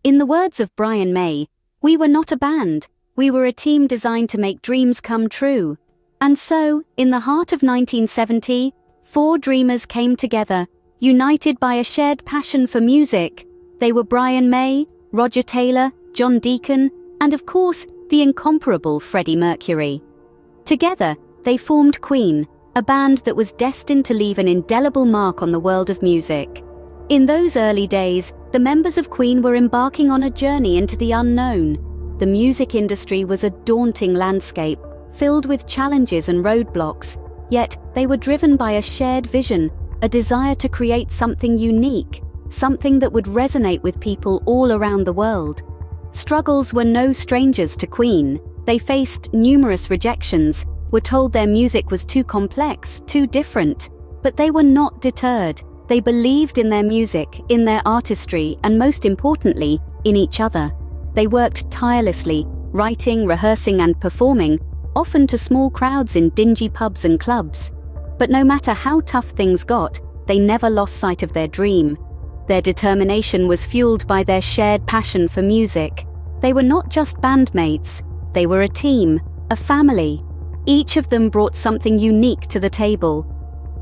In the words of Brian May, "We were not a band, we were a team designed to make dreams come true." And so, in the heart of 1970, four dreamers came together, united by a shared passion for music. They were Brian May, Roger Taylor, John Deacon, and of course, the incomparable Freddie Mercury. Together, they formed Queen, a band that was destined to leave an indelible mark on the world of music. In those early days, the members of Queen were embarking on a journey into the unknown. The music industry was a daunting landscape, filled with challenges and roadblocks, yet they were driven by a shared vision, a desire to create something unique, something that would resonate with people all around the world. Struggles were no strangers to Queen. They faced numerous rejections, were told their music was too complex, too different, but they were not deterred. They believed in their music, in their artistry, and most importantly, in each other. They worked tirelessly, writing, rehearsing, and performing, often to small crowds in dingy pubs and clubs. But no matter how tough things got, they never lost sight of their dream. Their determination was fueled by their shared passion for music. They were not just bandmates, they were a team, a family. Each of them brought something unique to the table.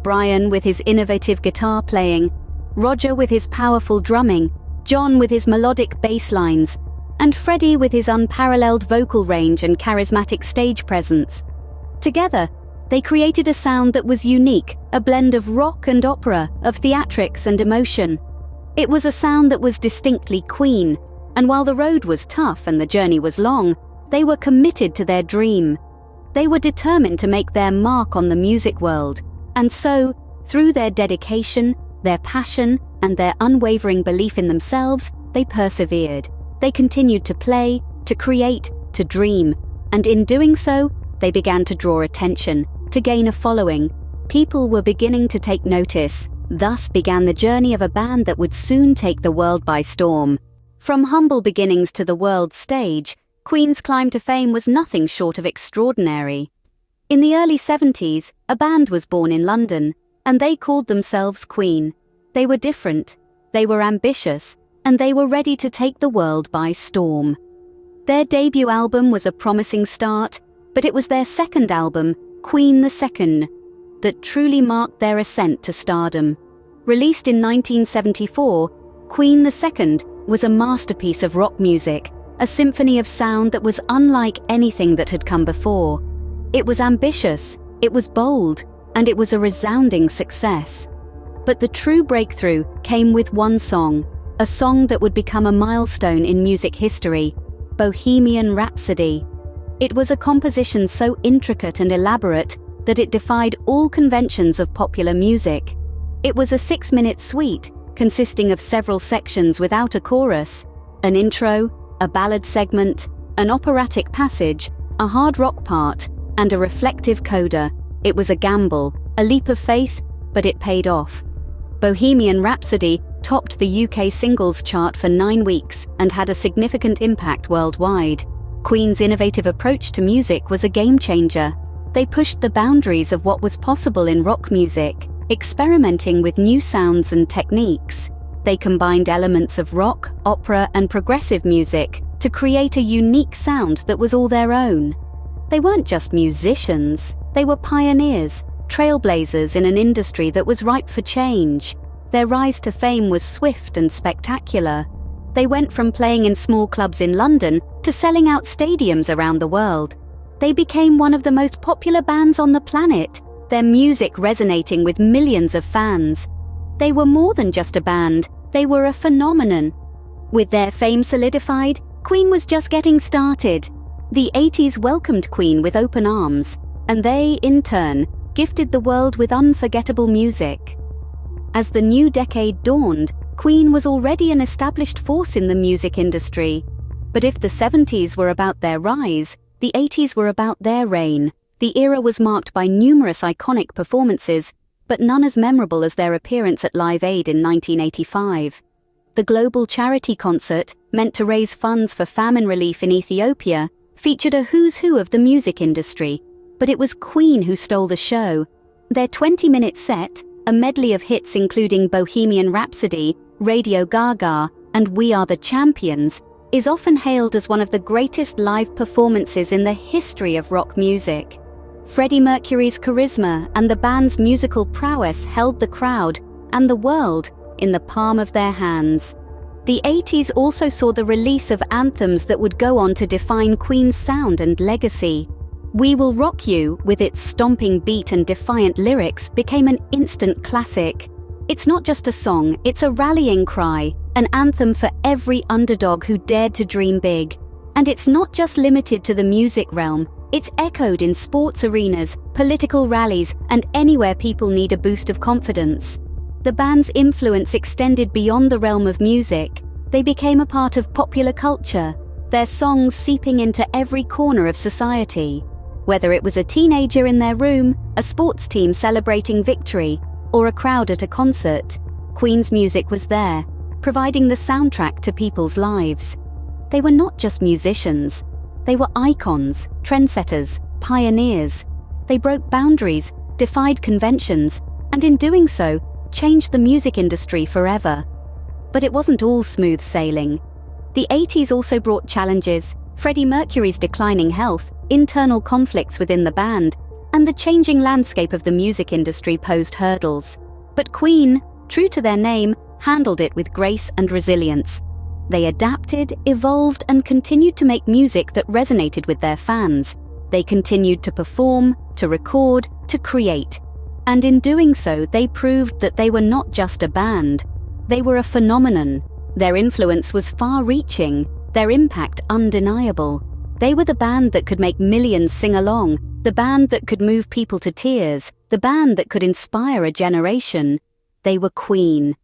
Brian with his innovative guitar playing, Roger with his powerful drumming, John with his melodic bass lines, and Freddie with his unparalleled vocal range and charismatic stage presence. Together, they created a sound that was unique, a blend of rock and opera, of theatrics and emotion. It was a sound that was distinctly Queen, and while the road was tough and the journey was long, they were committed to their dream. They were determined to make their mark on the music world, and so, through their dedication, their passion, and their unwavering belief in themselves, they persevered. They continued to play, to create, to dream, and in doing so, they began to draw attention, to gain a following. People were beginning to take notice. Thus began the journey of a band that would soon take the world by storm. From humble beginnings to the world stage, Queen's climb to fame was nothing short of extraordinary. In the early 70s, a band was born in London, and they called themselves Queen. They were different, they were ambitious, and they were ready to take the world by storm. Their debut album was a promising start, but it was their second album, Queen II, that truly marked their ascent to stardom. Released in 1974, Queen II was a masterpiece of rock music, a symphony of sound that was unlike anything that had come before. It was ambitious, it was bold, and it was a resounding success. But the true breakthrough came with one song, a song that would become a milestone in music history, Bohemian Rhapsody. It was a composition so intricate and elaborate that it defied all conventions of popular music. It was a 6-minute suite consisting of several sections without a chorus, an intro, a ballad segment, an operatic passage, a hard rock part, and a reflective coda. It was a gamble, a leap of faith, but it paid off. Bohemian Rhapsody topped the UK singles chart for 9 weeks and had a significant impact worldwide. Queen's innovative approach to music was a game changer. They pushed the boundaries of what was possible in rock music, experimenting with new sounds and techniques. They combined elements of rock, opera, and progressive music to create a unique sound that was all their own. They weren't just musicians, they were pioneers, trailblazers in an industry that was ripe for change. Their rise to fame was swift and spectacular. They went from playing in small clubs in London to selling out stadiums around the world. They became one of the most popular bands on the planet, their music resonating with millions of fans. They were more than just a band, they were a phenomenon. With their fame solidified, Queen was just getting started. The 80s welcomed Queen with open arms, and they, in turn, gifted the world with unforgettable music. As the new decade dawned, Queen was already an established force in the music industry. But if the 70s were about their rise, the 80s were about their reign. The era was marked by numerous iconic performances, but none as memorable as their appearance at Live Aid in 1985. The global charity concert, meant to raise funds for famine relief in Ethiopia, featured a who's who of the music industry, but it was Queen who stole the show. Their 20-minute set, a medley of hits including Bohemian Rhapsody, Radio Gaga, and We Are the Champions is often hailed as one of the greatest live performances in the history of rock music. Freddie Mercury's charisma and the band's musical prowess held the crowd and the world in the palm of their hands. The 80s also saw the release of anthems that would go on to define Queen's sound and legacy. We Will Rock You, with its stomping beat and defiant lyrics, became an instant classic. It's not just a song, it's a rallying cry, an anthem for every underdog who dared to dream big. And it's not just limited to the music realm, it's echoed in sports arenas, political rallies, and anywhere people need a boost of confidence. The band's influence extended beyond the realm of music. They became a part of popular culture, their songs seeping into every corner of society. Whether it was a teenager in their room, a sports team celebrating victory, or a crowd at a concert, Queen's music was there, providing the soundtrack to people's lives. They were not just musicians. They were icons, trendsetters, pioneers. They broke boundaries, defied conventions, and in doing so, changed the music industry forever. But it wasn't all smooth sailing. The 80s also brought challenges: Freddie Mercury's declining health, internal conflicts within the band, and the changing landscape of the music industry posed hurdles. But Queen, true to their name, handled it with grace and resilience. They adapted, evolved, and continued to make music that resonated with their fans. They continued to perform, to record, to create. And in doing so, they proved that they were not just a band. They were a phenomenon. Their influence was far-reaching, their impact undeniable. They were the band that could make millions sing along, the band that could move people to tears, the band that could inspire a generation. They were Queen.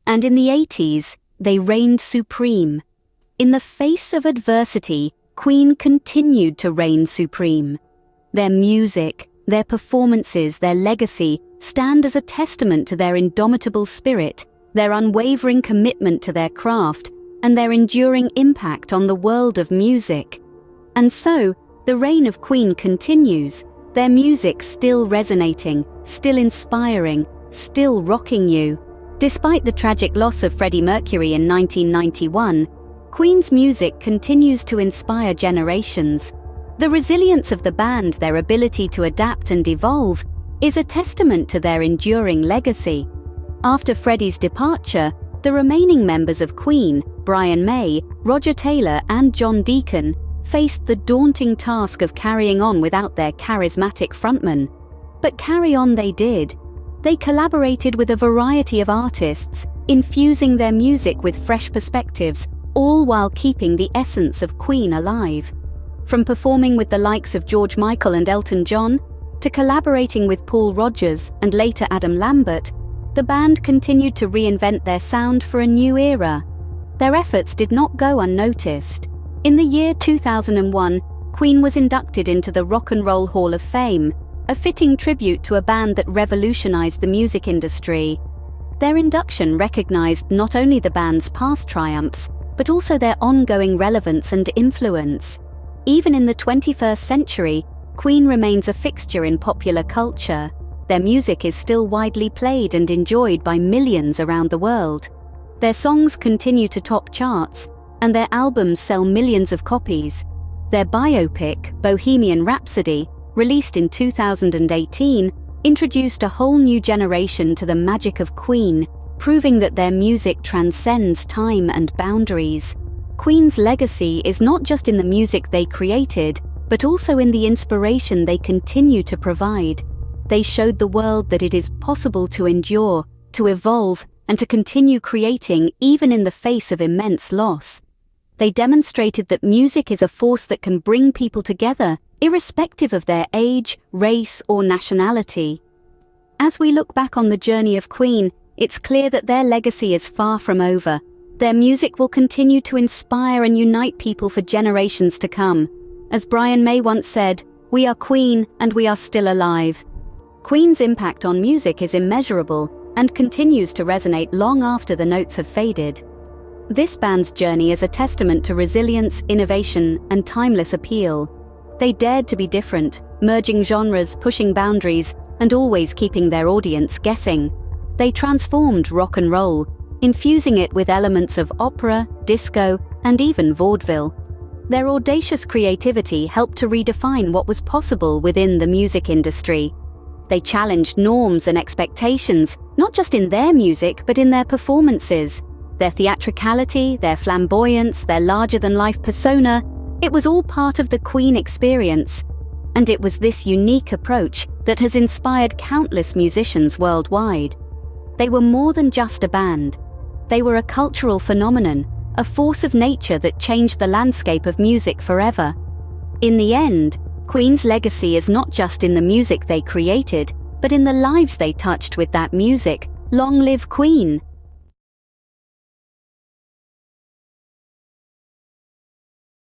And in the 80s, they reigned supreme. In the face of adversity, Queen continued to reign supreme. Their music, their performances, their legacy stand as a testament to their indomitable spirit, their unwavering commitment to their craft, and their enduring impact on the world of music. And so, the reign of Queen continues, their music still resonating, still inspiring, still rocking you. Despite the tragic loss of Freddie Mercury in 1991, Queen's music continues to inspire generations. The resilience of the band, their ability to adapt and evolve, is a testament to their enduring legacy. After Freddie's departure, the remaining members of Queen, Brian May, Roger Taylor, and John Deacon, faced the daunting task of carrying on without their charismatic frontman. But carry on they did. They collaborated with a variety of artists, infusing their music with fresh perspectives, all while keeping the essence of Queen alive. From performing with the likes of George Michael and Elton John, to collaborating with Paul Rodgers and later Adam Lambert, the band continued to reinvent their sound for a new era. Their efforts did not go unnoticed. In the year 2001, Queen was inducted into the Rock and Roll Hall of Fame, a fitting tribute to a band that revolutionized the music industry. Their induction recognized not only the band's past triumphs, but also their ongoing relevance and influence. Even in the 21st century, Queen remains a fixture in popular culture. Their music is still widely played and enjoyed by millions around the world. Their songs continue to top charts, and their albums sell millions of copies. Their biopic, Bohemian Rhapsody, released in 2018, introduced a whole new generation to the magic of Queen, proving that their music transcends time and boundaries. Queen's legacy is not just in the music they created, but also in the inspiration they continue to provide. They showed the world that it is possible to endure, to evolve, and to continue creating even in the face of immense loss. They demonstrated that music is a force that can bring people together, irrespective of their age, race, or nationality. As we look back on the journey of Queen, it's clear that their legacy is far from over. Their music will continue to inspire and unite people for generations to come. As Brian May once said, "We are Queen and we are still alive." Queen's impact on music is immeasurable and continues to resonate long after the notes have faded. This band's journey is a testament to resilience, innovation, and timeless appeal. They dared to be different, merging genres, pushing boundaries, and always keeping their audience guessing. They transformed rock and roll, infusing it with elements of opera, disco, and even vaudeville. Their audacious creativity helped to redefine what was possible within the music industry. They challenged norms and expectations, not just in their music, but in their performances. Their theatricality, their flamboyance, their larger-than-life persona, it was all part of the Queen experience. And it was this unique approach that has inspired countless musicians worldwide. They were more than just a band. They were a cultural phenomenon, a force of nature that changed the landscape of music forever. In the end, Queen's legacy is not just in the music they created, but in the lives they touched with that music. Long live Queen!